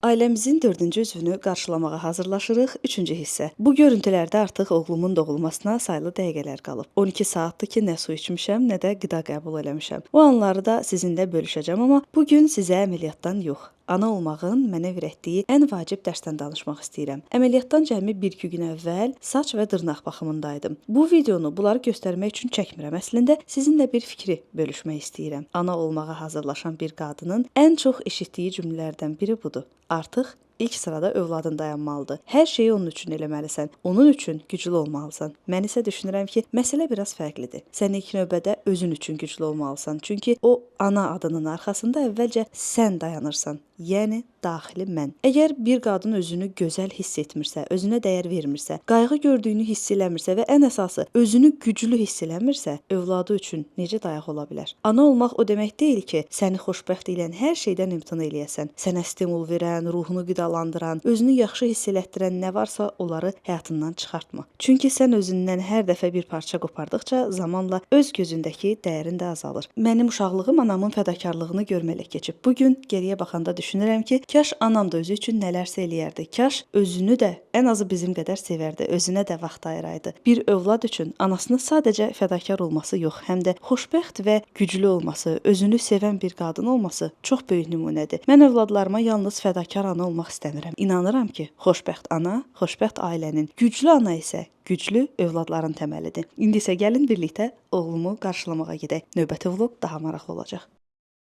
Ailəmizin dördüncü üzvünü qarşılamağa hazırlaşırıq. Üçüncü hissə. Bu görüntülərdə artıq oğlumun doğulmasına sayılı dəqiqələr qalıb. 12 saatdır ki, nə su içmişəm, nə də qida qəbul eləmişəm. O anları da sizinlə bölüşəcəm, amma bu gün sizə əməliyyatdan yox, ana olmağın mənə öyrətdiyi ən vacib dərsdən danışmaq istəyirəm. Əməliyyatdan cəmi 1-2 gün əvvəl saç və dırnaq baxımındaydım. Bu videonu bunları göstərmək üçün çəkmirəm. Əslində sizinlə bir fikri bölüşmək istəyirəm. Ana olmağa hazırlaşan bir qadının ən çox eşitdiyi cümlələrdən biri budur. Artıq ilk sırada övladın dayanmalıdır. Hər şeyi onun üçün eləməlisən. Onun üçün güclü olmalısan. Mən isə düşünürəm ki, məsələ biraz fərqlidir. Sən ilk növbədə özün üçün güclü olmalısan. Çünki o ana adının arxasında əvvəlcə sən dayanırsan. Yəni daxili mən. Əgər bir qadın özünü gözəl hiss etmirsə, özünə dəyər vermirsə, qayğı gördüyünü hiss eləmirsə və ən əsası özünü güclü hiss eləmirsə, övladı üçün necə dayaq ola bilər? Ana olmaq o demək deyil ki, səni xoşbəxt edən hər şeydən imtina eləyəsən. Sənə stimul verən, ruhunu qidalandıran, özünü yaxşı hiss elətdirən nə varsa onları həyatından çıxartma. Çünki sən özündən hər dəfə bir parça qopardıqca zamanla öz gözündəki dəyərin də azalır. Mənim uşaqlığım anamın fədakarlığını görməklə keçib. Bu gün geriyə baxanda düşünürəm ki, kaş anam da özü üçün nələrsə eləyərdi. Kaş özünü də ən azı bizim qədər sevərdi, özünə də vaxt ayıraydı. Bir övlad üçün anasının sadəcə fədakar olması yox, həm də xoşbəxt və güclü olması, özünü sevən bir qadın olması çox böyük nümunədir. Mən övladlarıma yalnız fədakar ana olmaq istəmirəm. İnanıram ki, xoşbəxt ana, xoşbəxt ailənin, güclü ana isə güclü övladların təməlidir. İndi isə gəlin birlikdə oğlumu qarşılamağa gedək. Növbəti vloq daha maraqlı olacaq.